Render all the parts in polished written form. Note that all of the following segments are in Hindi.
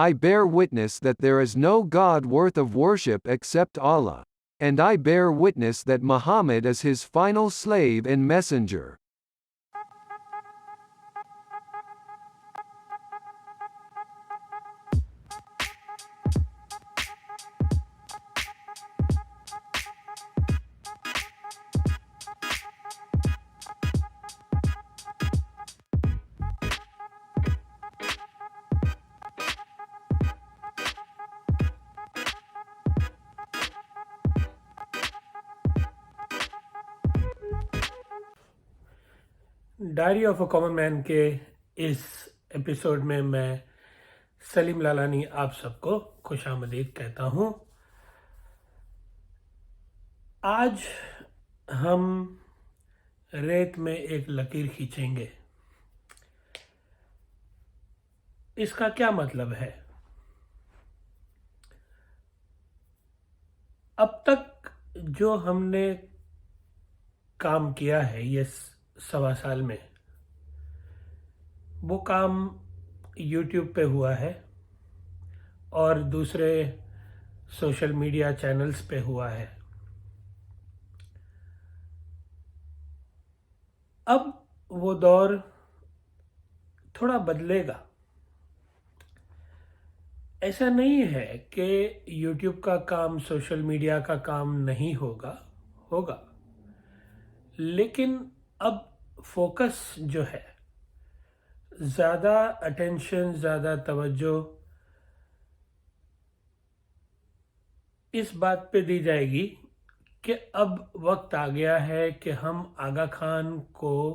I bear witness that there is no God worth of worship except Allah. And I bear witness that Muhammad is his final slave and messenger. Diary of a common man के इस एपिसोड में मैं सलीम लालानी आप सबको खुशामदीद कहता हूँ। आज हम रेत में एक लकीर खींचेंगे। इसका क्या मतलब है? अब तक जो हमने काम किया है ये 1.25 साल में, वो काम YouTube पे हुआ है और दूसरे सोशल मीडिया चैनल्स पे हुआ है। अब वो दौर थोड़ा बदलेगा। ऐसा नहीं है कि YouTube का काम, सोशल मीडिया का काम नहीं होगा, होगा, लेकिन अब फोकस जो है, ज़्यादा अटेंशन, ज़्यादा तवज्जो इस बात पे दी जाएगी कि अब वक्त आ गया है कि हम आगा खान को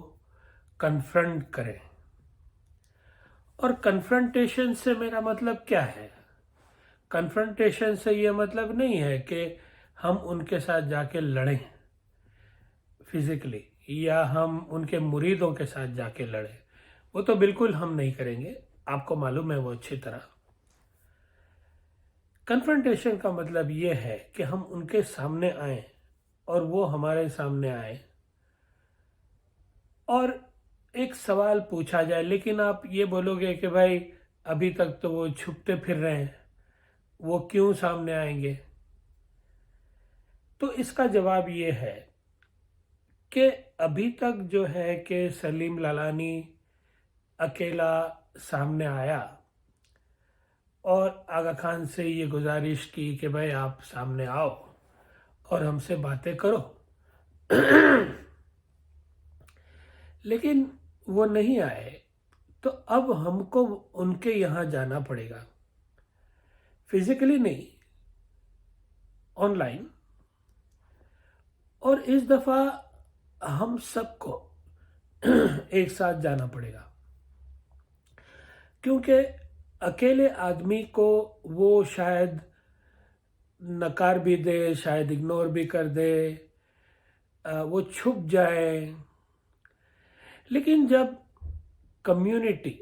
कन्फ्रंट करें। और कन्फ्रंटेशन से मेरा मतलब क्या है? कन्फ्रंटेशन से ये मतलब नहीं है कि हम उनके साथ जाके लड़ें फिजिकली, या हम उनके मुरीदों के साथ जाके लड़ें। वो तो बिल्कुल हम नहीं करेंगे, आपको मालूम है वो अच्छी तरह। कन्फ्रंटेशन का मतलब ये है कि हम उनके सामने आए और वो हमारे सामने आए और एक सवाल पूछा जाए। लेकिन आप ये बोलोगे कि भाई अभी तक तो वो छुपते फिर रहे हैं, वो क्यों सामने आएंगे? तो इसका जवाब ये है कि अभी तक जो है कि सलीम लालानी अकेला सामने आया और आगा खान से ये गुजारिश की कि भाई आप सामने आओ और हमसे बातें करो। लेकिन वो नहीं आए, तो अब हमको उनके यहाँ जाना पड़ेगा, फिजिकली नहीं, ऑनलाइन। और इस दफा हम सबको एक साथ जाना पड़ेगा, क्योंकि अकेले आदमी को वो शायद नकार भी दे, शायद इग्नोर भी कर दे, वो छुप जाए। लेकिन जब कम्युनिटी,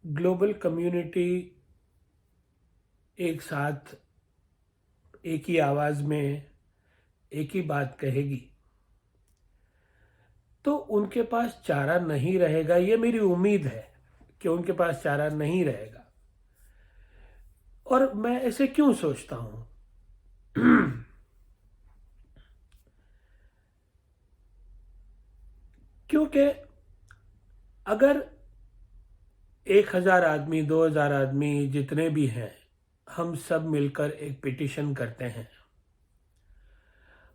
ग्लोबल कम्युनिटी एक साथ एक ही आवाज में एक ही बात कहेगी, तो उनके पास चारा नहीं रहेगा। ये मेरी उम्मीद है कि उनके पास चारा नहीं रहेगा। और मैं ऐसे क्यों सोचता हूं? क्योंकि अगर 1,000 आदमी, 2,000 आदमी, जितने भी हैं, हम सब मिलकर एक पिटीशन करते हैं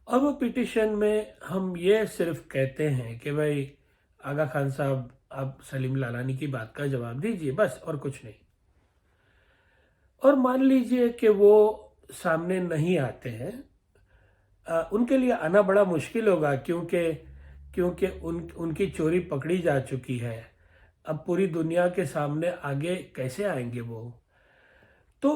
और वो पिटीशन में हम ये सिर्फ कहते हैं कि भाई आगा खान साहब आप सलीम लालानी की बात का जवाब दीजिए, बस, और कुछ नहीं। और मान लीजिए कि वो सामने नहीं आते हैं, उनके लिए आना बड़ा मुश्किल होगा, क्योंकि क्योंकि उनकी चोरी पकड़ी जा चुकी है। अब पूरी दुनिया के सामने आगे कैसे आएंगे वो? तो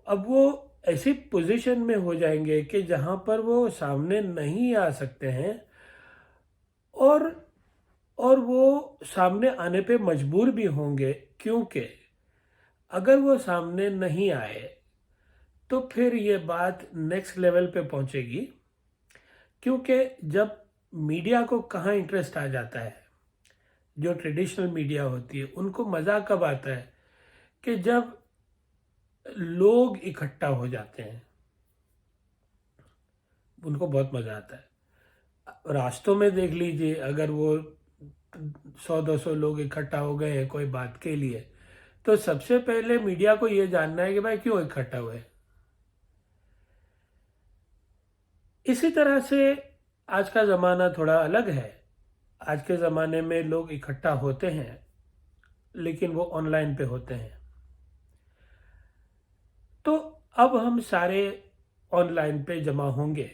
अब वो ऐसी पोजीशन में हो जाएंगे कि जहां पर वो सामने नहीं आ सकते हैं, और वो सामने आने पे मजबूर भी होंगे, क्योंकि अगर वो सामने नहीं आए तो फिर ये बात नेक्स्ट लेवल पे पहुंचेगी। क्योंकि जब मीडिया को कहाँ इंटरेस्ट आ जाता है, जो ट्रेडिशनल मीडिया होती है, उनको मज़ा कब आता है कि जब लोग इकट्ठा हो जाते हैं, उनको बहुत मजा आता है। रास्तों में देख लीजिए, अगर वो 100-200 लोग इकट्ठा हो गए हैं कोई बात के लिए, तो सबसे पहले मीडिया को ये जानना है कि भाई क्यों इकट्ठा हुए। इसी तरह से आज का ज़माना थोड़ा अलग है। आज के ज़माने में लोग इकट्ठा होते हैं, लेकिन वो ऑनलाइन पे होते हैं। तो अब हम सारे ऑनलाइन पे जमा होंगे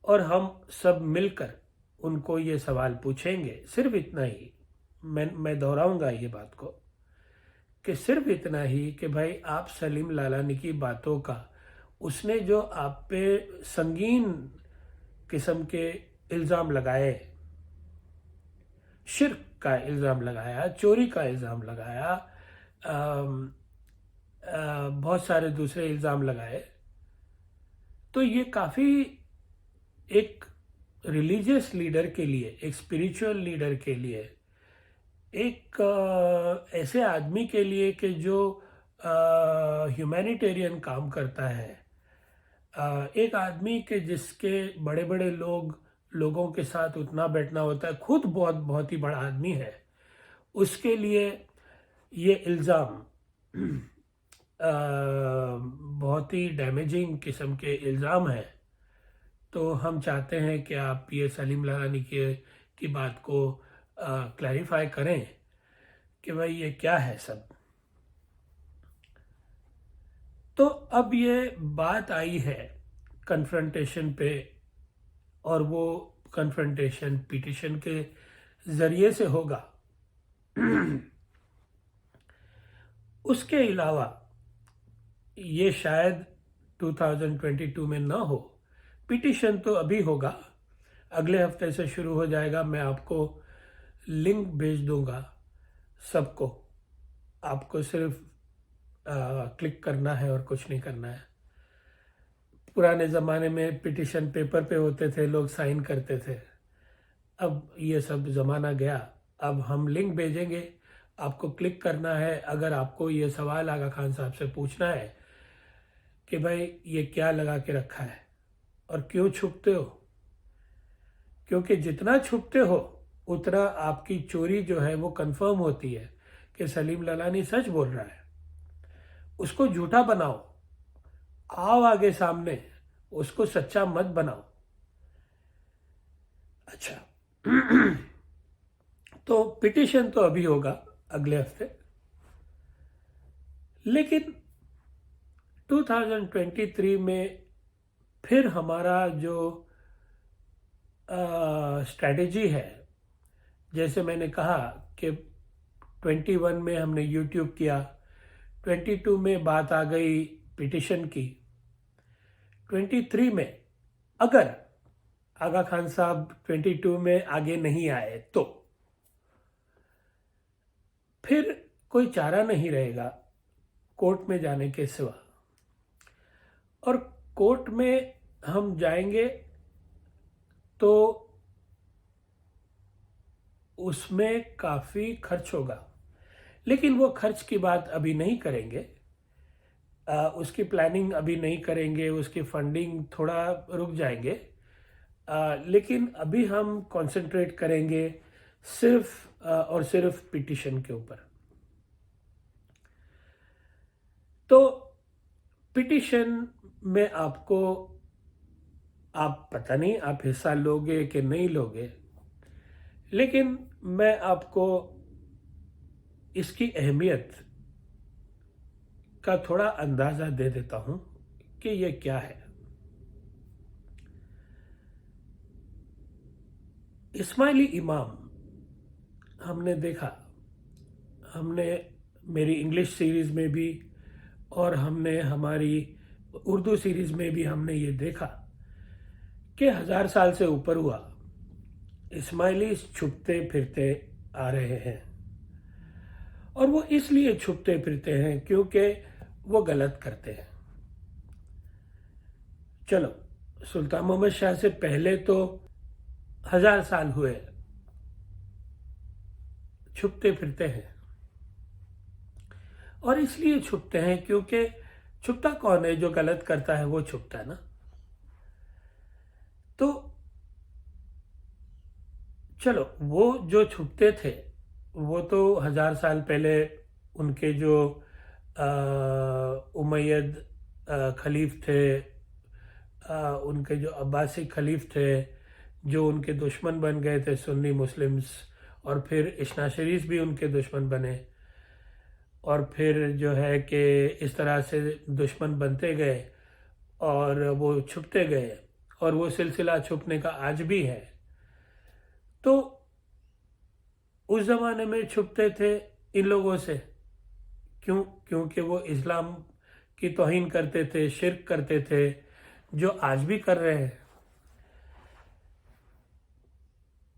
और हम सब मिलकर उनको ये सवाल पूछेंगे। सिर्फ इतना ही, मैं दोहराऊंगा ये बात को, कि सिर्फ इतना ही कि भाई आप सलीम लालानी की बातों का, उसने जो आप पे संगीन किस्म के इल्ज़ाम लगाए, शिर्क का इल्ज़ाम लगाया, चोरी का इल्ज़ाम लगाया, बहुत सारे दूसरे इल्ज़ाम लगाए, तो ये काफ़ी एक रिलीजियस लीडर के लिए, एक स्पिरिचुअल लीडर के लिए, एक ऐसे आदमी के लिए कि जो ह्यूमैनिटेरियन काम करता है, एक आदमी के जिसके बड़े बड़े लोगों के साथ उठना बैठना होता है, खुद बहुत बहुत ही बड़ा आदमी है, उसके लिए ये इल्ज़ाम बहुत ही डैमेजिंग किस्म के इल्ज़ाम है। तो हम चाहते हैं कि आप ये सलीम लालानी की बात को क्लैरिफाई करें कि भाई ये क्या है सब। तो अब ये बात आई है कन्फ्रंटेशन पे, और वो कन्फ्रंटेशन पिटिशन के ज़रिए से होगा। उसके अलावा ये शायद 2022 में ना हो। पिटिशन तो अभी होगा, अगले हफ्ते से शुरू हो जाएगा। मैं आपको लिंक भेज दूंगा सबको, आपको सिर्फ क्लिक करना है और कुछ नहीं करना है। पुराने ज़माने में पिटिशन पेपर पे होते थे, लोग साइन करते थे। अब ये सब ज़माना गया। अब हम लिंक भेजेंगे, आपको क्लिक करना है। अगर आपको ये सवाल आगा खान साहब से पूछना है कि भाई ये क्या लगा के रखा है और क्यों छुपते हो, क्योंकि जितना छुपते हो उतना आपकी चोरी जो है वो कंफर्म होती है कि सलीम लालानी सच बोल रहा है। उसको झूठा बनाओ, आओ आगे सामने, उसको सच्चा मत बनाओ। अच्छा, तो पिटिशन तो अभी होगा अगले हफ्ते, लेकिन 2023 में फिर हमारा जो स्ट्रैटेजी है, जैसे मैंने कहा कि 21 में हमने यूट्यूब किया, 22 में बात आ गई पिटिशन की, 23 में अगर आगा खान साहब 22 में आगे नहीं आए तो फिर कोई चारा नहीं रहेगा कोर्ट में जाने के सिवा। और कोर्ट में हम जाएंगे तो उसमें काफ़ी खर्च होगा, लेकिन वो खर्च की बात अभी नहीं करेंगे। उसकी प्लानिंग अभी नहीं करेंगे, उसकी फंडिंग थोड़ा रुक जाएंगे। लेकिन अभी हम कंसंट्रेट करेंगे सिर्फ और सिर्फ पिटिशन के ऊपर। तो पिटिशन में आपको, आप पता नहीं आप हिस्सा लोगे कि नहीं लोगे, लेकिन मैं आपको इसकी अहमियत का थोड़ा अंदाज़ा दे देता हूं कि ये क्या है। इस्माइली इमाम हमने देखा, हमने मेरी इंग्लिश सीरीज़ में भी और हमने हमारी उर्दू सीरीज़ में भी हमने ये देखा कि 1000 साल से ऊपर हुआ इस्माइली छुपते फिरते आ रहे हैं। और वो इसलिए छुपते फिरते हैं क्योंकि वो गलत करते हैं। चलो, सुल्तान मोहम्मद शाह से पहले तो 1000 साल हुए छुपते फिरते हैं, और इसलिए छुपते हैं क्योंकि छुपता कौन है? जो गलत करता है वो छुपता है ना। तो चलो, वो जो छुपते थे वो तो 1000 साल पहले उनके जो उमैयद खलीफ थे, उनके जो अब्बासी खलीफ थे, जो उनके दुश्मन बन गए थे सुन्नी मुस्लिम्स, और फिर इस्ना शरीफ भी उनके दुश्मन बने, और फिर जो है कि इस तरह से दुश्मन बनते गए और वो छुपते गए, और वो सिलसिला छुपने का आज भी है। तो उस ज़माने में छुपते थे इन लोगों से, क्यों? क्योंकि वो इस्लाम की तौहीन करते थे, शिर्क करते थे, जो आज भी कर रहे हैं।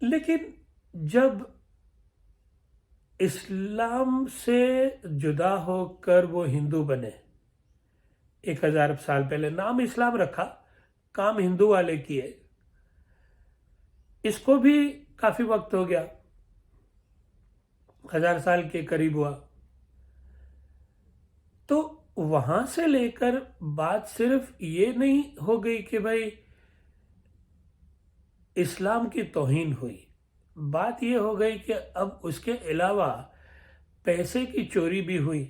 लेकिन जब इस्लाम से जुदा होकर वो हिंदू बने, 1000 साल पहले नाम इस्लाम रखा, काम हिंदू वाले किए, इसको भी काफी वक्त हो गया, 1000 साल के करीब हुआ। तो वहां से लेकर बात सिर्फ ये नहीं हो गई कि भाई इस्लाम की तौहीन हुई, बात ये हो गई कि अब उसके अलावा पैसे की चोरी भी हुई।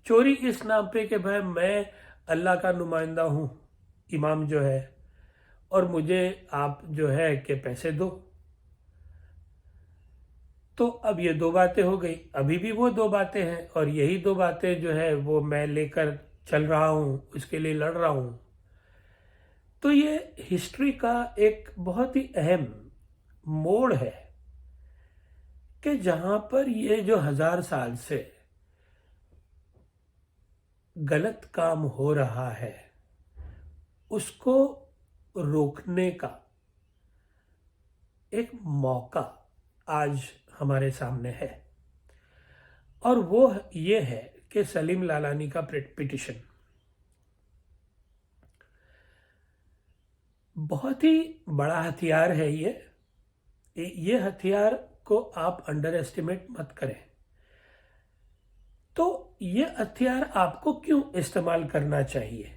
चोरी इस नाम पे कि भाई मैं अल्लाह का नुमाइंदा हूँ, इमाम जो है, और मुझे आप जो है कि पैसे दो। तो अब ये दो बातें हो गई, अभी भी वो दो बातें हैं, और यही दो बातें जो है वो मैं लेकर चल रहा हूँ, उसके लिए लड़ रहा हूँ। तो ये हिस्ट्री का एक बहुत ही अहम मोड़ है कि जहां पर ये जो 1000 साल से गलत काम हो रहा है उसको रोकने का एक मौका आज हमारे सामने है, और वो ये है कि सलीम लालानी का पिटिशन बहुत ही बड़ा हथियार है। ये हथियार को आप अंडर एस्टिमेट मत करें। तो ये हथियार आपको क्यों इस्तेमाल करना चाहिए,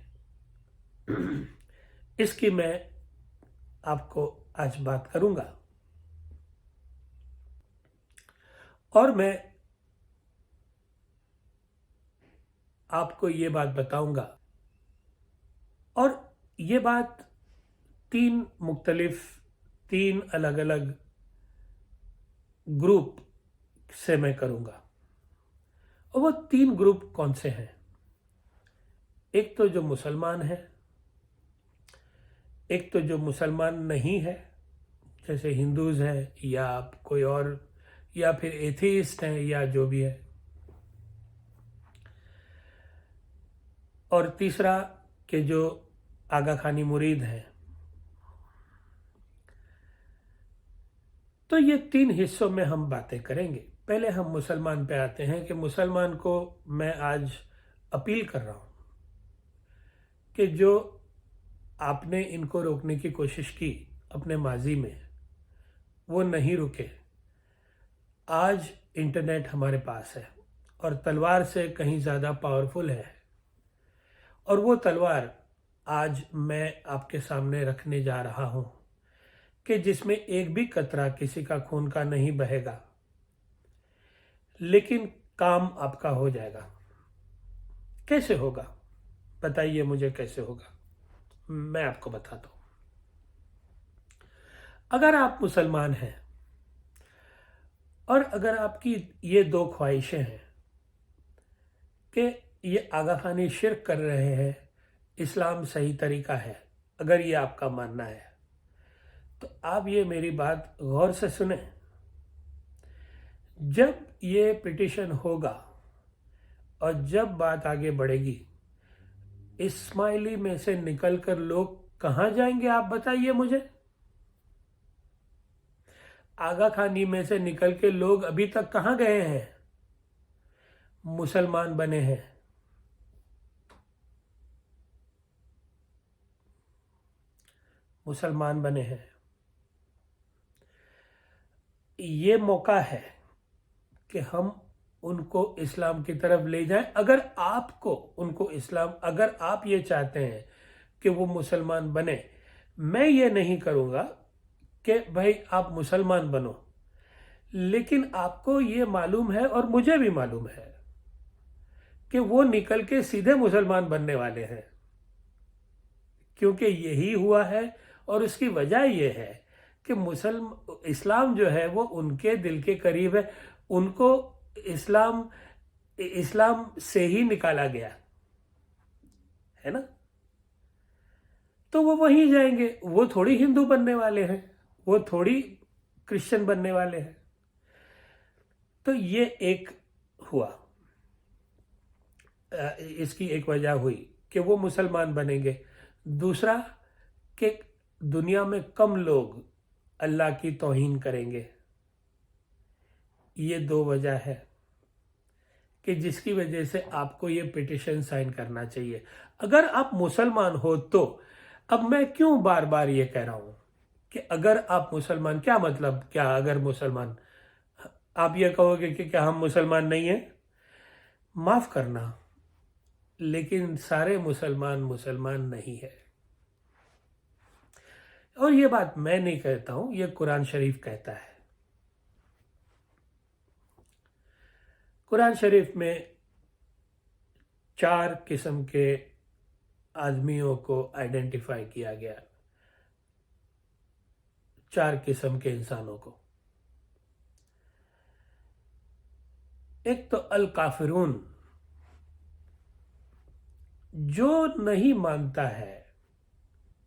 इसकी मैं आपको आज बात करूंगा, और मैं आपको ये बात बताऊंगा। और ये बात तीन अलग अलग ग्रुप से मैं करूंगा। और वो तीन ग्रुप कौन से हैं? एक तो जो मुसलमान है, एक तो जो मुसलमान नहीं है, जैसे हिंदूज हैं या कोई और, या फिर एथीस्ट हैं, या जो भी है, और तीसरा के जो आगा खानी मुरीद हैं। तो ये तीन हिस्सों में हम बातें करेंगे। पहले हम मुसलमान पे आते हैं कि मुसलमान को मैं आज अपील कर रहा हूं कि जो आपने इनको रोकने की कोशिश की अपने माजी में, वो नहीं रुके। आज इंटरनेट हमारे पास है और तलवार से कहीं ज़्यादा पावरफुल है, और वो तलवार आज मैं आपके सामने रखने जा रहा हूं कि जिसमें एक भी कतरा किसी का खून का नहीं बहेगा, लेकिन काम आपका हो जाएगा। कैसे होगा? बताइए मुझे कैसे होगा, मैं आपको बताता हूं। अगर आप मुसलमान हैं और अगर आपकी ये दो ख्वाहिशें हैं कि ये आगा खानी शिर्क कर रहे हैं, इस्लाम सही तरीका है, अगर ये आपका मानना है, तो आप ये मेरी बात गौर से सुने। जब ये पिटिशन होगा और जब बात आगे बढ़ेगी, इस्माइली में से निकलकर लोग कहां जाएंगे? आप बताइए मुझे। आगा खानी में से निकल के लोग अभी तक कहां गए हैं? मुसलमान बने हैं। मुसलमान बने हैं। ये मौका है कि हम उनको इस्लाम की तरफ ले जाएं। अगर आपको उनको इस्लाम, अगर आप ये चाहते हैं कि वो मुसलमान बने, मैं ये नहीं करूँगा कि भाई आप मुसलमान बनो, लेकिन आपको ये मालूम है और मुझे भी मालूम है कि वो निकल के सीधे मुसलमान बनने वाले हैं, क्योंकि यही हुआ है। और उसकी वजह यह है कि इस्लाम जो है वो उनके दिल के करीब है। उनको इस्लाम इस्लाम से ही निकाला गया है ना, तो वो वहीं जाएंगे। वो थोड़ी हिंदू बनने वाले हैं, वो थोड़ी क्रिश्चियन बनने वाले हैं। तो ये एक हुआ, इसकी एक वजह हुई कि वो मुसलमान बनेंगे। दूसरा कि दुनिया में कम लोग अल्लाह की तौहीन करेंगे। ये दो वजह है कि जिसकी वजह से आपको ये पिटिशन साइन करना चाहिए अगर आप मुसलमान हो तो। अब मैं क्यों बार बार ये कह रहा हूं कि अगर आप मुसलमान, क्या मतलब, क्या अगर मुसलमान, आप ये कहोगे कि क्या हम मुसलमान नहीं हैं? माफ करना, लेकिन सारे मुसलमान मुसलमान नहीं है। और ये बात मैं नहीं कहता हूं, ये कुरान शरीफ कहता है। कुरान शरीफ में 4 किस्म के आदमियों को आइडेंटिफाई किया गया, 4 किस्म के इंसानों को। एक तो अल काफिरून, जो नहीं मानता है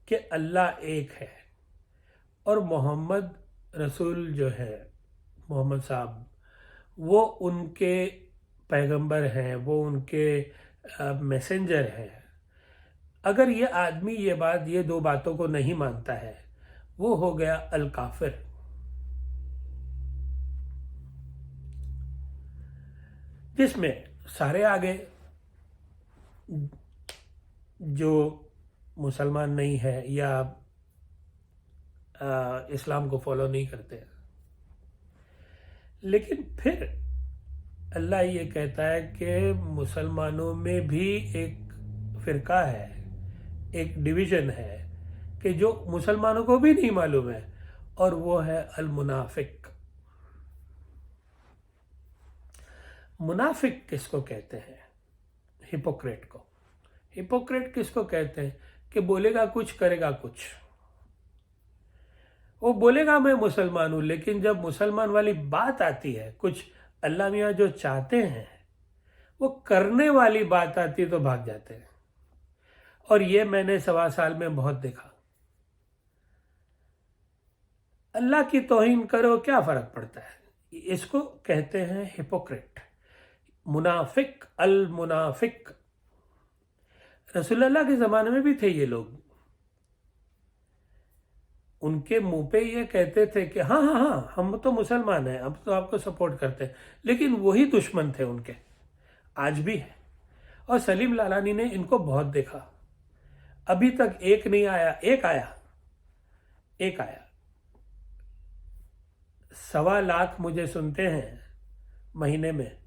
कि अल्लाह एक है और मोहम्मद रसूल जो है, मोहम्मद साहब, वो उनके पैगंबर हैं, वो उनके मैसेंजर हैं। अगर ये आदमी ये दो बातों को नहीं मानता है, वो हो गया अल काफिर। जिसमें सारे आ गए जो मुसलमान नहीं है या इस्लाम को फॉलो नहीं करते हैं। लेकिन फिर अल्लाह ये कहता है कि मुसलमानों में भी एक फिरका है, एक डिवीजन है कि जो मुसलमानों को भी नहीं मालूम है, और वो है अल मुनाफिक। मुनाफिक किसको कहते हैं? हिपोक्रेट को। हिपोक्रेट किसको कहते हैं? कि बोलेगा कुछ करेगा कुछ। वो बोलेगा मैं मुसलमान हूं, लेकिन जब मुसलमान वाली बात आती है, कुछ अल्लाह मियाँ जो चाहते हैं वो करने वाली बात आती है, तो भाग जाते हैं। और ये मैंने 1.25 साल में बहुत देखा। अल्लाह की तौहीन करो, क्या फर्क पड़ता है? इसको कहते हैं हिपोक्रेट, मुनाफिक, अल मुनाफिक। रसूलुल्लाह के जमाने में भी थे ये लोग। उनके मुंह पे ये कहते थे कि हाँ हाँ हाँ, हम तो मुसलमान हैं, हम तो आपको सपोर्ट करते हैं, लेकिन वही दुश्मन थे उनके, आज भी है। और सलीम लालानी ने इनको बहुत देखा। अभी तक एक नहीं आया, एक आया, एक आया। 1.25 लाख मुझे सुनते हैं महीने में।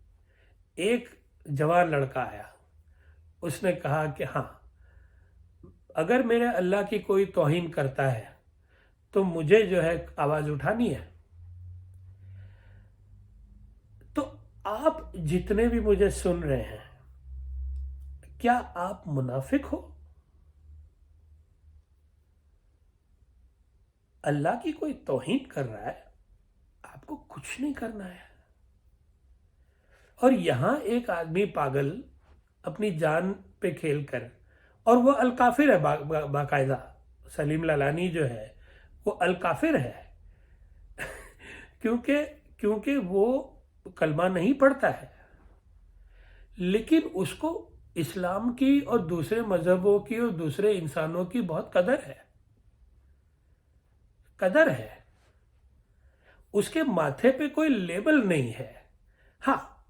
एक जवान लड़का आया, उसने कहा कि हाँ, अगर मेरे अल्लाह की कोई तौहीन करता है तो मुझे जो है आवाज उठानी है। तो आप जितने भी मुझे सुन रहे हैं, क्या आप मुनाफिक हो? अल्लाह की कोई तौहीन कर रहा है, आपको कुछ नहीं करना है। और यहां एक आदमी पागल अपनी जान पे खेल कर, और वो अल काफिर है बाकायदा। सलीम लालानी जो है वो अल काफिर है क्योंकि क्योंकि वो कलमा नहीं पढ़ता है, लेकिन उसको इस्लाम की और दूसरे मजहबों की और दूसरे इंसानों की बहुत कदर है, कदर है। उसके माथे पे कोई लेबल नहीं है। हाँ,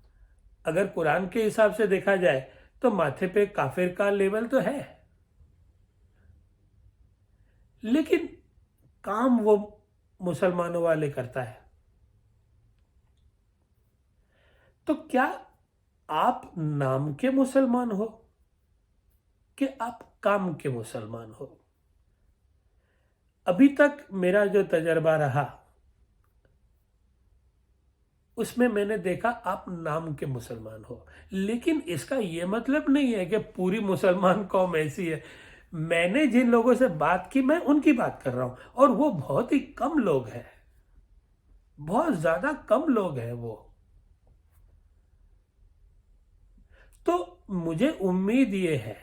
अगर कुरान के हिसाब से देखा जाए तो माथे पे काफिर का लेबल तो है, लेकिन काम वो मुसलमानों वाले करता है। तो क्या आप नाम के मुसलमान हो कि आप काम के मुसलमान हो? अभी तक मेरा जो तजर्बा रहा उसमें मैंने देखा आप नाम के मुसलमान हो, लेकिन इसका यह मतलब नहीं है कि पूरी मुसलमान कौम ऐसी है। मैंने जिन लोगों से बात की मैं उनकी बात कर रहा हूं, और वो बहुत ही कम लोग हैं, बहुत ज्यादा कम लोग हैं वो। तो मुझे उम्मीद ये है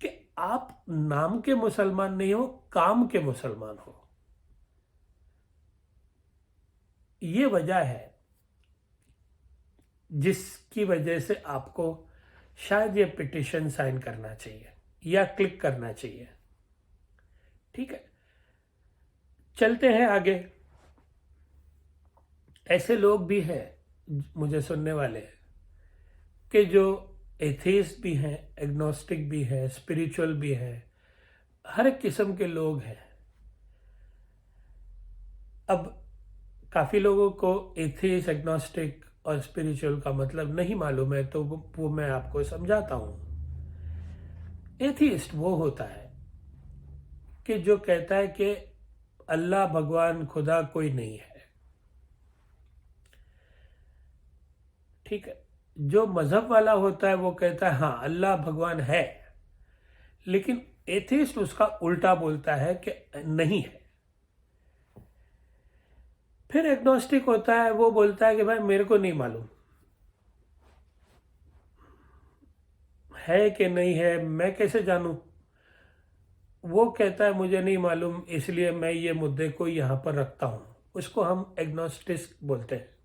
कि आप नाम के मुसलमान नहीं हो, काम के मुसलमान हो। ये वजह है जिसकी वजह से आपको शायद ये पिटिशन साइन करना चाहिए या क्लिक करना चाहिए। ठीक है, चलते हैं आगे। ऐसे लोग भी हैं मुझे सुनने वाले कि जो एथेइस्ट भी हैं, एग्नोस्टिक भी हैं, स्पिरिचुअल भी हैं, हर एक किस्म के लोग हैं। अब काफी लोगों को एथेइस्ट, एग्नोस्टिक और स्पिरिचुअल का मतलब नहीं मालूम है, तो वो मैं आपको समझाता हूं। एथीइस्ट वो होता है कि जो कहता है कि अल्लाह, भगवान, खुदा कोई नहीं है। ठीक है। जो मजहब वाला होता है वो कहता है हाँ अल्लाह भगवान है, लेकिन एथीइस्ट उसका उल्टा बोलता है कि नहीं है। फिर एग्नोस्टिक होता है, वो बोलता है कि भाई मेरे को नहीं मालूम है कि नहीं है, मैं कैसे जानूं। वो कहता है मुझे नहीं मालूम, इसलिए मैं ये मुद्दे को यहां पर रखता हूं। उसको हम एग्नोस्टिक बोलते हैं।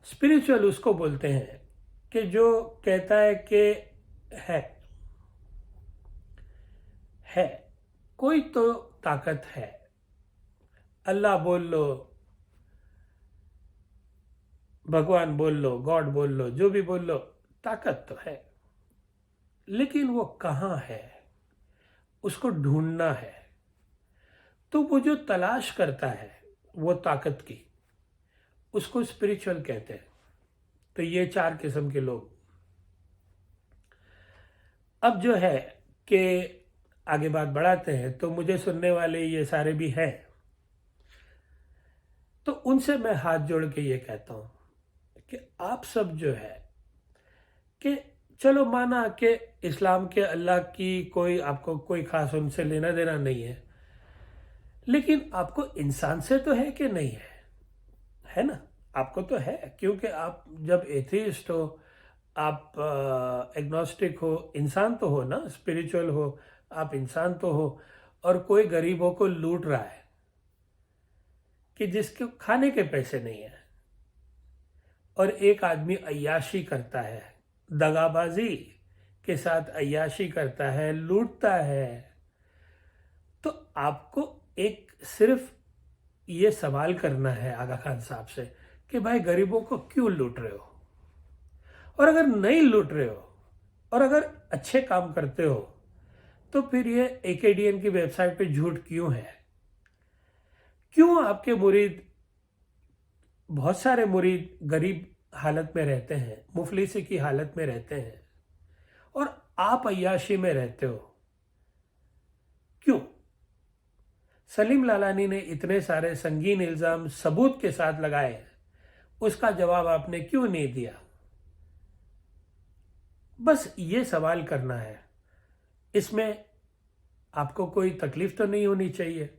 स्पिरिचुअल उसको बोलते हैं कि जो कहता है कि है है कोई तो ताकत है। अल्लाह बोल लो, भगवान बोल लो, गॉड बोल लो, जो भी बोल लो, ताकत तो है, लेकिन वो कहाँ है उसको ढूंढना है। तो वो जो तलाश करता है वो ताकत की, उसको स्पिरिचुअल कहते हैं। तो ये चार किस्म के लोग। अब जो है कि आगे बात बढ़ाते हैं, तो मुझे सुनने वाले ये सारे भी हैं, तो उनसे मैं हाथ जोड़ के ये कहता हूं कि आप सब जो है कि चलो माना कि इस्लाम के अल्लाह की कोई आपको कोई खास उनसे लेना देना नहीं है, लेकिन आपको इंसान से तो है कि नहीं है ना? आपको तो है, क्योंकि आप जब एथीइस्ट हो, आप एग्नोस्टिक हो, इंसान तो हो ना, स्पिरिचुअल हो, आप इंसान तो हो। और कोई गरीबों को लूट रहा है कि जिसके खाने के पैसे नहीं है, और एक आदमी अय्याशी करता है, दगाबाजी के साथ अय्याशी करता है, लूटता है। तो आपको एक सिर्फ ये सवाल करना है आगा खान साहब से कि भाई गरीबों को क्यों लूट रहे हो? और अगर नहीं लूट रहे हो और अगर अच्छे काम करते हो, तो फिर ये एकेडीएन की वेबसाइट पे झूठ क्यों है? क्यों आपके मुरीद, बहुत सारे मुरीद गरीब हालत में रहते हैं, मुफलिसी की हालत में रहते हैं, और आप अय्याशी में रहते हो? क्यों? सलीम लालानी ने इतने सारे संगीन इल्जाम सबूत के साथ लगाए, उसका जवाब आपने क्यों नहीं दिया? बस ये सवाल करना है। इसमें आपको कोई तकलीफ तो नहीं होनी चाहिए,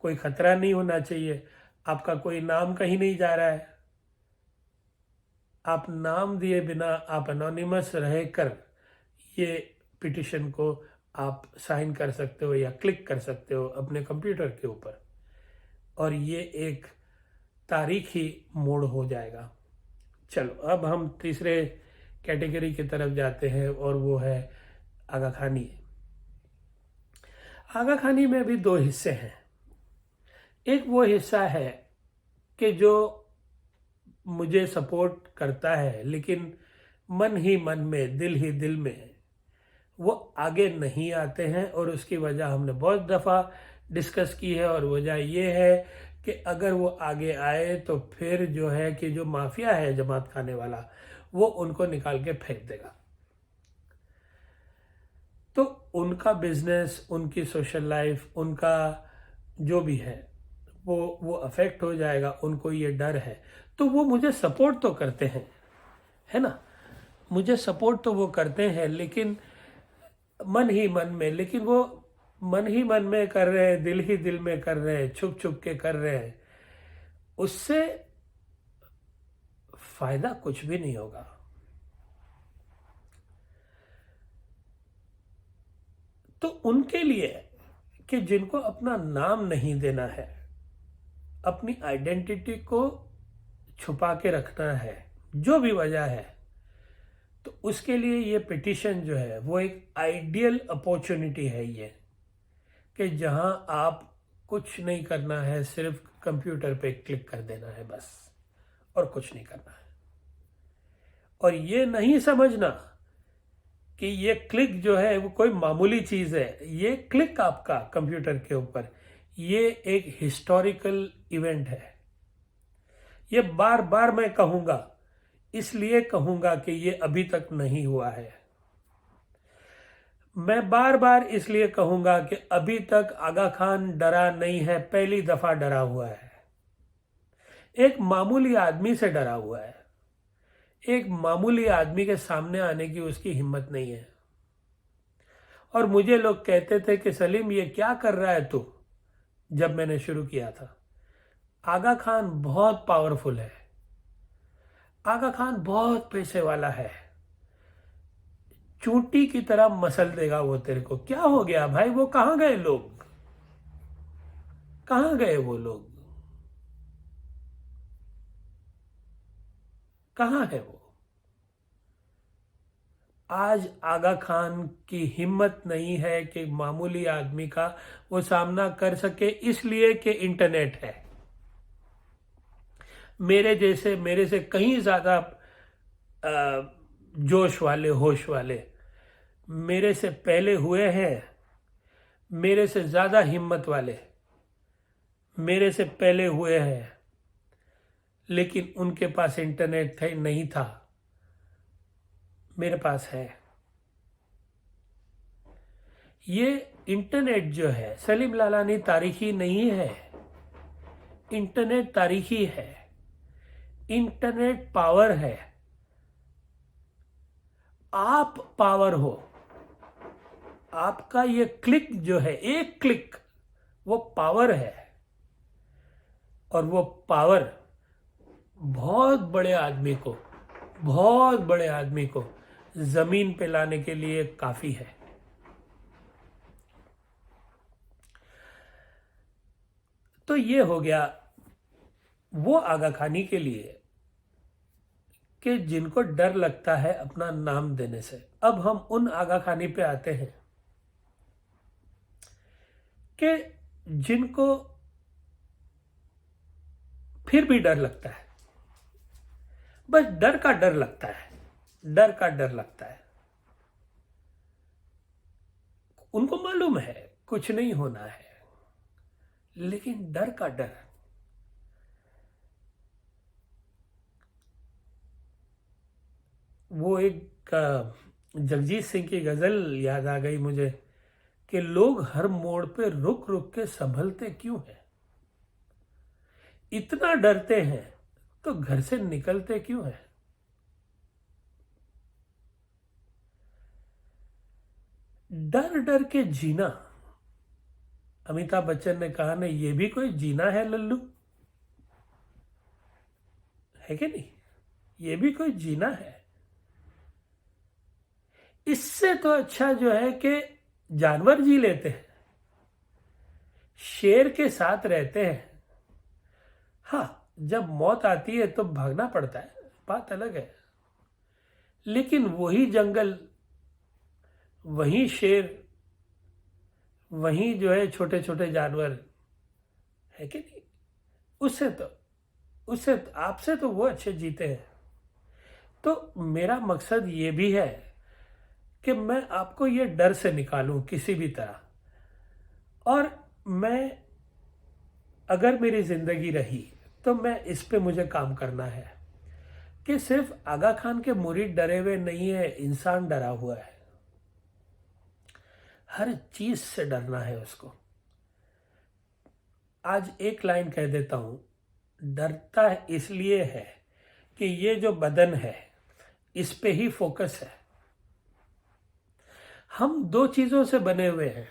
कोई खतरा नहीं होना चाहिए, आपका कोई नाम कहीं नहीं जा रहा है। आप नाम दिए बिना, आप अनोनिमस रहकर ये पिटिशन को आप साइन कर सकते हो या क्लिक कर सकते हो अपने कंप्यूटर के ऊपर, और ये एक तारीखी मोड़ हो जाएगा। चलो अब हम तीसरे कैटेगरी की तरफ जाते हैं, और वो है आगा खानी। आगा खानी में भी दो हिस्से हैं। एक वो हिस्सा है कि जो मुझे सपोर्ट करता है, लेकिन मन ही मन में, दिल ही दिल में वो आगे नहीं आते हैं, और उसकी वजह हमने बहुत दफ़ा डिस्कस की है। और वजह ये है कि अगर वो आगे आए तो फिर जो है कि जो माफिया है जमात खाने वाला वो उनको निकाल के फेंक देगा। तो उनका बिजनेस, उनकी सोशल लाइफ, उनका जो भी है वो अफेक्ट हो जाएगा, उनको ये डर है। तो वो मुझे सपोर्ट तो करते हैं, है ना, मुझे सपोर्ट तो वो करते हैं, लेकिन मन ही मन में, लेकिन वो मन ही मन में कर रहे हैं, दिल ही दिल में कर रहे हैं, छुप छुप के कर रहे हैं, उससे फायदा कुछ भी नहीं होगा। तो उनके लिए कि जिनको अपना नाम नहीं देना है, अपनी आइडेंटिटी को छुपा के रखना है, जो भी वजह है, तो उसके लिए ये पिटिशन जो है वो एक आइडियल अपॉर्चुनिटी है ये, कि जहां आप कुछ नहीं करना है, सिर्फ कंप्यूटर पे क्लिक कर देना है बस, और कुछ नहीं करना है। और ये नहीं समझना कि ये क्लिक जो है वो कोई मामूली चीज है। ये क्लिक आपका कंप्यूटर के ऊपर, ये एक हिस्टोरिकल इवेंट है। ये बार बार मैं कहूंगा, इसलिए कहूंगा कि ये अभी तक नहीं हुआ है। मैं बार बार इसलिए कहूंगा कि अभी तक आगा खान डरा नहीं है, पहली दफा डरा हुआ है। एक मामूली आदमी से डरा हुआ है, एक मामूली आदमी के सामने आने की उसकी हिम्मत नहीं है। और मुझे लोग कहते थे कि सलीम ये क्या कर रहा है तू, जब मैंने शुरू किया था। आगा खान बहुत पावरफुल है, आगा खान बहुत पैसे वाला है, चूंटी की तरह मसल देगा वो तेरे को। क्या हो गया भाई, वो कहां गए लोग, कहां गए वो लोग, कहां है वो। आज आगा खान की हिम्मत नहीं है कि मामूली आदमी का वो सामना कर सके, इसलिए कि इंटरनेट है। मेरे से कहीं ज्यादा जोश वाले, होश वाले मेरे से पहले हुए हैं, मेरे से ज्यादा हिम्मत वाले मेरे से पहले हुए हैं, लेकिन उनके पास इंटरनेट थे नहीं था, मेरे पास है। ये इंटरनेट जो है सलीम लालानी तारीखी नहीं है, इंटरनेट तारीखी है, इंटरनेट पावर है। आप पावर हो, आपका ये क्लिक जो है, एक क्लिक, वो पावर है। और वो पावर बहुत बड़े आदमी को, बहुत बड़े आदमी को जमीन पे लाने के लिए काफी है। तो ये हो गया वो आगा खानी के लिए कि जिनको डर लगता है अपना नाम देने से। अब हम उन आगा खानी पे आते हैं कि जिनको फिर भी डर लगता है, बस डर का डर लगता है, डर का डर लगता है। उनको मालूम है कुछ नहीं होना है, लेकिन डर का डर। वो एक जगजीत सिंह की गजल याद आ गई मुझे कि लोग हर मोड़ पे रुक रुक के संभलते क्यों हैं, इतना डरते हैं तो घर से निकलते क्यों हैं। डर डर के जीना, अमिताभ बच्चन ने कहा ना, ये भी कोई जीना है लल्लू, है कि नहीं, ये भी कोई जीना है। इससे तो अच्छा जो है कि जानवर जी लेते हैं, शेर के साथ रहते हैं। हाँ, जब मौत आती है तो भागना पड़ता है, बात अलग है, लेकिन वही जंगल, वही शेर, वही जो है छोटे छोटे जानवर, है कि नहीं, उससे आपसे तो वो अच्छे जीते हैं। तो मेरा मकसद ये भी है कि मैं आपको ये डर से निकालूं किसी भी तरह। और मैं अगर मेरी जिंदगी रही तो मैं इस पे मुझे काम करना है कि सिर्फ आगा खान के मुरीद डरे हुए नहीं है, इंसान डरा हुआ है। हर चीज से डरना है उसको। आज एक लाइन कह देता हूं, डरता इसलिए है कि ये जो बदन है इस पे ही फोकस है। हम दो चीजों से बने हुए हैं।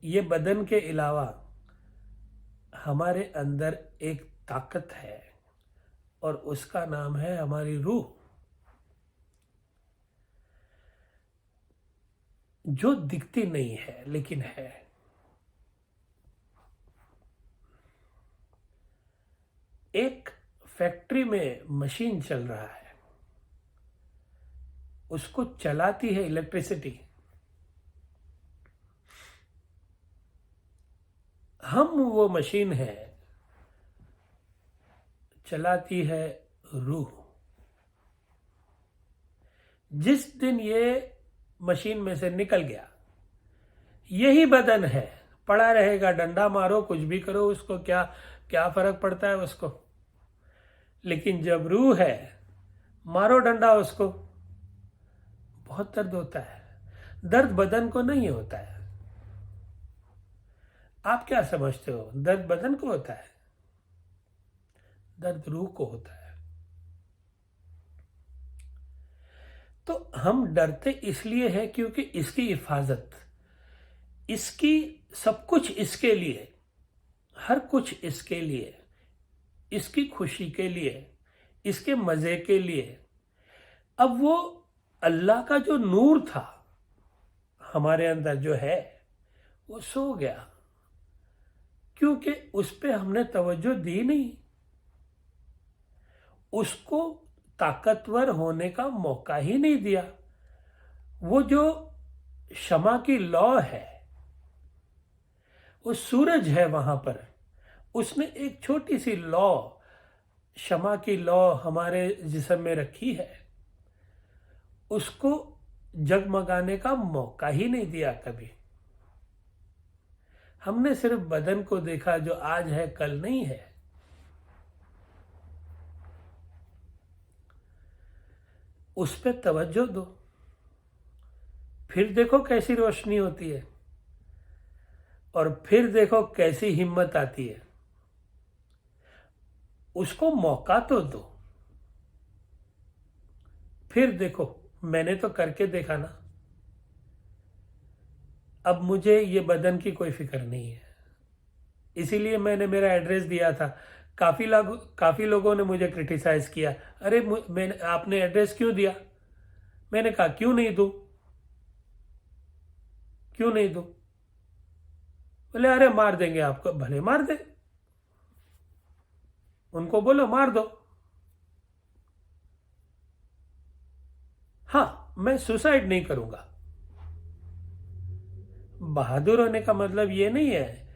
ये बदन के अलावा हमारे अंदर एक ताकत है और उसका नाम है हमारी रूह, जो दिखती नहीं है लेकिन है। एक फैक्ट्री में मशीन चल रहा है, उसको चलाती है इलेक्ट्रिसिटी। हम वो मशीन है, चलाती है रूह। जिस दिन ये मशीन में से निकल गया, यही बदन है, पड़ा रहेगा, डंडा मारो कुछ भी करो, उसको क्या क्या फर्क पड़ता है उसको। लेकिन जब रूह है, मारो डंडा उसको, बहुत दर्द होता है। दर्द बदन को नहीं होता है। आप क्या समझते हो, दर्द बदन को होता है? दर्द रूह को होता है। तो हम डरते इसलिए है क्योंकि इसकी हिफाजत, इसकी सब कुछ इसके लिए, हर कुछ इसके लिए, इसकी खुशी के लिए, इसके मजे के लिए। अब वो अल्लाह का जो नूर था हमारे अंदर जो है, वो सो गया क्योंकि उस पे हमने तवज्जो दी नहीं, उसको ताकतवर होने का मौका ही नहीं दिया। वो जो शमा की लौ है, वो सूरज है वहां पर, उसने एक छोटी सी लौ, शमा की लौ हमारे जिस्म में रखी है, उसको जगमगाने का मौका ही नहीं दिया कभी। हमने सिर्फ बदन को देखा जो आज है कल नहीं है। उस पे तवज्जो दो, फिर देखो कैसी रोशनी होती है और फिर देखो कैसी हिम्मत आती है। उसको मौका तो दो, फिर देखो। मैंने तो करके देखा ना। अब मुझे ये बदन की कोई फिक्र नहीं है, इसीलिए मैंने मेरा एड्रेस दिया था। काफी लोगों ने मुझे क्रिटिसाइज किया, अरे मैंने आपने एड्रेस क्यों दिया? मैंने कहा क्यों नहीं दूं, क्यों नहीं दूं? बोले अरे मार देंगे आपको। भले मार दे, उनको बोलो मार दो। हाँ, मैं सुसाइड नहीं करूंगा। बहादुर होने का मतलब ये नहीं है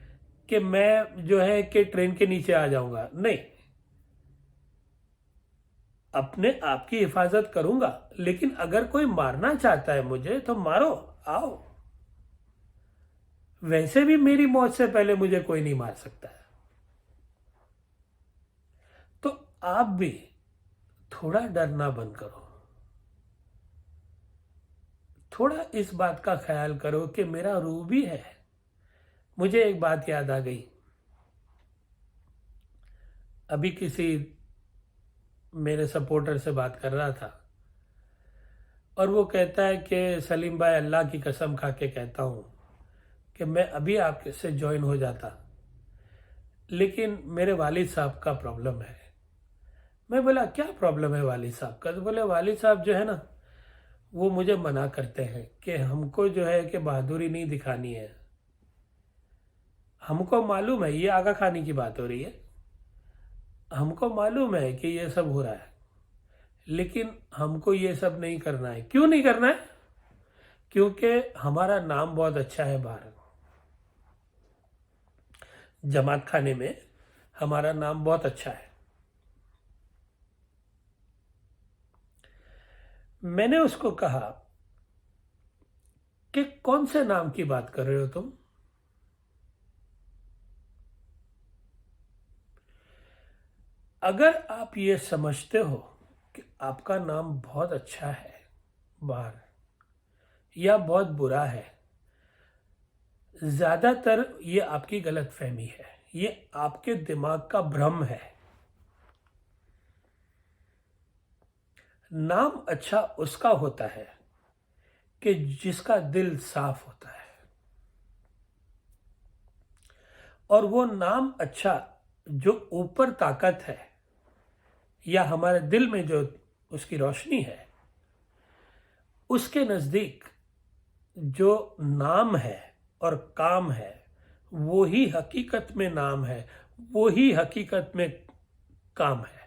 कि मैं जो है कि ट्रेन के नीचे आ जाऊंगा, नहीं। अपने आप की हिफाजत करूंगा, लेकिन अगर कोई मारना चाहता है मुझे तो मारो, आओ। वैसे भी मेरी मौत से पहले मुझे कोई नहीं मार सकता है। तो आप भी थोड़ा डरना बंद करो, थोड़ा इस बात का ख्याल करो कि मेरा रूह भी है। मुझे एक बात याद आ गई, अभी किसी मेरे सपोर्टर से बात कर रहा था और वो कहता है कि सलीम भाई, अल्लाह की कसम खा के कहता हूं कि मैं अभी आपके से ज्वाइन हो जाता, लेकिन मेरे वालिद साहब का प्रॉब्लम है। मैं बोला क्या प्रॉब्लम है वालिद साहब का? तो बोले वालिद साहब जो है ना, वो मुझे मना करते हैं कि हमको जो है कि बहादुरी नहीं दिखानी है। हमको मालूम है, ये आगा खानी की बात हो रही है, हमको मालूम है कि ये सब हो रहा है, लेकिन हमको ये सब नहीं करना है। क्यों नहीं करना है? क्योंकि हमारा नाम बहुत अच्छा है बाहर, जमात खाने में हमारा नाम बहुत अच्छा है। मैंने उसको कहा कि कौन से नाम की बात कर रहे हो तुम? अगर आप ये समझते हो कि आपका नाम बहुत अच्छा है बाहर या बहुत बुरा है, ज्यादातर ये आपकी गलतफहमी है, ये आपके दिमाग का भ्रम है। नाम अच्छा उसका होता है कि जिसका दिल साफ होता है, और वो नाम अच्छा जो ऊपर ताकत है या हमारे दिल में जो उसकी रोशनी है, उसके नजदीक जो नाम है और काम है वो ही हकीकत में नाम है, वो ही हकीकत में काम है।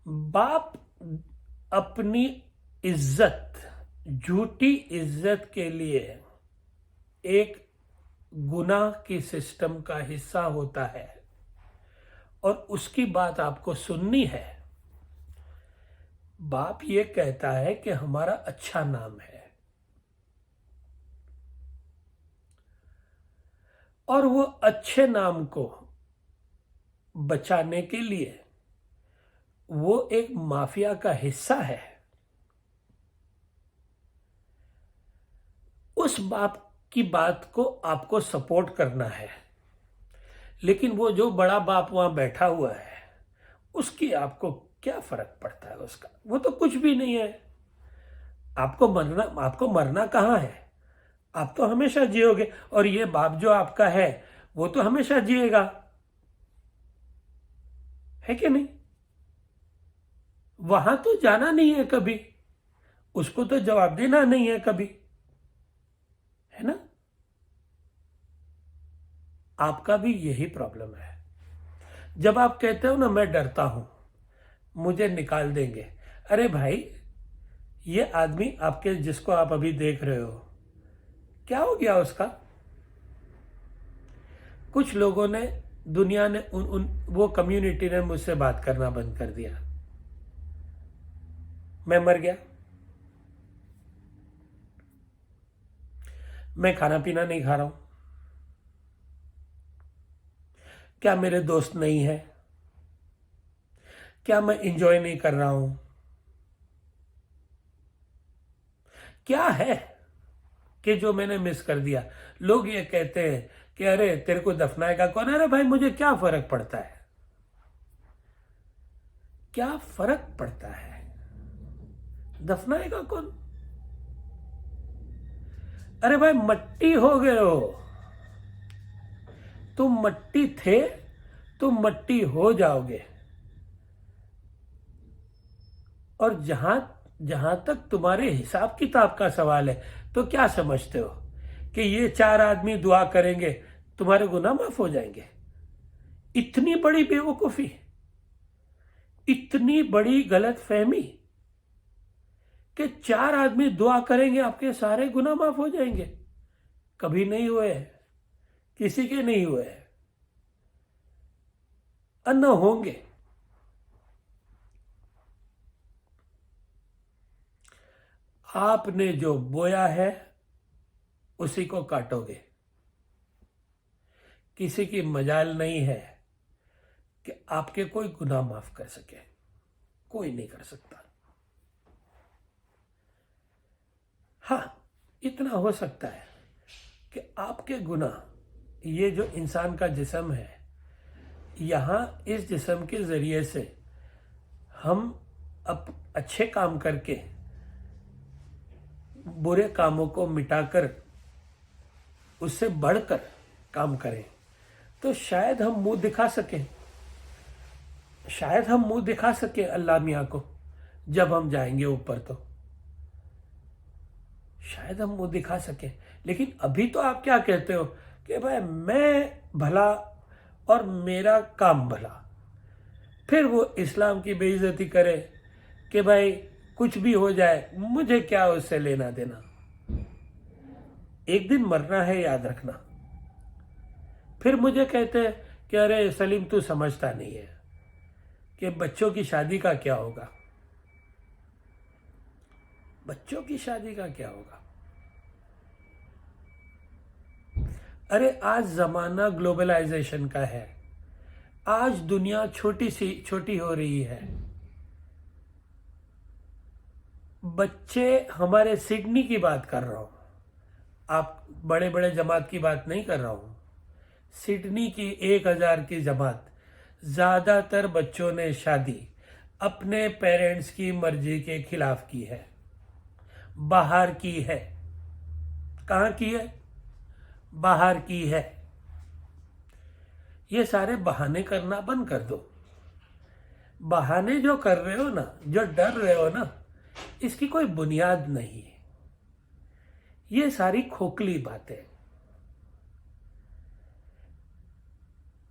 बाप अपनी इज्जत, झूठी इज्जत के लिए एक गुनाह की सिस्टम का हिस्सा होता है और उसकी बात आपको सुननी है। बाप ये कहता है कि हमारा अच्छा नाम है, और वो अच्छे नाम को बचाने के लिए वो एक माफिया का हिस्सा है। उस बाप की बात को आपको सपोर्ट करना है, लेकिन वो जो बड़ा बाप वहां बैठा हुआ है उसकी आपको क्या फर्क पड़ता है? उसका वो तो कुछ भी नहीं है। आपको मरना कहाँ है? आप तो हमेशा जियोगे, और ये बाप जो आपका है वो तो हमेशा जिएगा, है कि नहीं? वहां तो जाना नहीं है कभी, उसको तो जवाब देना नहीं है कभी, है ना? आपका भी यही प्रॉब्लम है। जब आप कहते हो ना मैं डरता हूं, मुझे निकाल देंगे, अरे भाई ये आदमी आपके जिसको आप अभी देख रहे हो, क्या हो गया उसका? कुछ लोगों ने, दुनिया ने, वो कम्युनिटी ने मुझसे बात करना बंद कर दिया। मैं मर गया, मैं खाना पीना नहीं खा रहा हूं, क्या मेरे दोस्त नहीं है? क्या मैं इंजॉय नहीं कर रहा हूं? क्या है कि जो मैंने मिस कर दिया? लोग ये कहते हैं कि अरे तेरे को दफनाएगा कौन? अरे भाई मुझे क्या फर्क पड़ता है? क्या फर्क पड़ता है? दफनाएगा कौन? अरे भाई मट्टी हो गए हो, तुम मट्टी थे, तुम मट्टी हो जाओगे। और जहां जहां तक तुम्हारे हिसाब किताब का सवाल है, तो क्या समझते हो कि ये 4 आदमी दुआ करेंगे तुम्हारे गुनाह माफ हो जाएंगे? इतनी बड़ी बेवकूफी, इतनी बड़ी गलत फहमी कि 4 आदमी दुआ करेंगे आपके सारे गुनाह माफ हो जाएंगे। कभी नहीं हुए, किसी के नहीं हुए, न होंगे। आपने जो बोया है उसी को काटोगे। किसी की मजाल नहीं है कि आपके कोई गुनाह माफ कर सके, कोई नहीं कर सकता। हाँ, इतना हो सकता है कि आपके गुनाह, ये जो इंसान का जिस्म है, यहां इस जिस्म के जरिए से हम अब अच्छे काम करके बुरे कामों को मिटाकर उससे बढ़कर काम करें तो शायद हम मुंह दिखा सकें, शायद हम मुंह दिखा सके अल्लाह मियाँ को जब हम जाएंगे ऊपर, तो शायद हम मुंह दिखा सके। लेकिन अभी तो आप क्या कहते हो कि भाई मैं भला और मेरा काम भला, फिर वो इस्लाम की बेइज्जती करे कि भाई कुछ भी हो जाए मुझे क्या उससे लेना देना। एक दिन मरना है, याद रखना। फिर मुझे कहते हैं कि अरे सलीम तू समझता नहीं है कि बच्चों की शादी का क्या होगा। बच्चों की शादी का क्या होगा? अरे आज जमाना ग्लोबलाइजेशन का है। आज दुनिया छोटी हो रही है। बच्चे हमारे सिडनी की बात कर रहा हूं, आप बड़े बड़े जमात की बात नहीं कर रहा हूं। सिडनी की 1,000 की जमात, ज्यादातर बच्चों ने शादी अपने पेरेंट्स की मर्जी के खिलाफ की है, बाहर की है। कहाँ की है? बाहर की है। ये सारे बहाने करना बंद कर दो। बहाने जो कर रहे हो ना, जो डर रहे हो ना, इसकी कोई बुनियाद नहीं है। ये सारी खोखली बातें।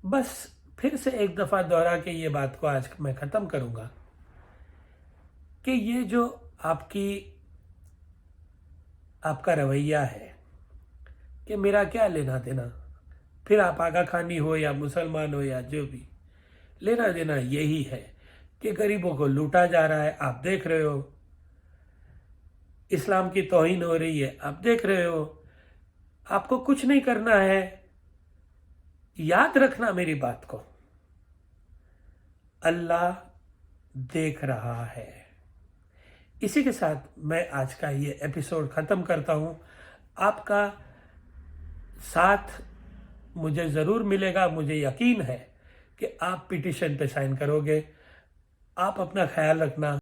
बस फिर से एक दफा दोहरा के ये बात को आज मैं खत्म करूंगा कि ये जो आपका रवैया है कि मेरा क्या लेना देना, फिर आप आगा खानी हो या मुसलमान हो या जो भी, लेना देना यही है कि गरीबों को लूटा जा रहा है, आप देख रहे हो। इस्लाम की तौहीन हो रही है, आप देख रहे हो। आपको कुछ नहीं करना है। याद रखना मेरी बात को, अल्लाह देख रहा है। इसी के साथ मैं आज का ये एपिसोड खत्म करता हूं। आपका साथ मुझे जरूर मिलेगा, मुझे यकीन है कि आप पिटीशन पे साइन करोगे। आप अपना ख्याल रखना।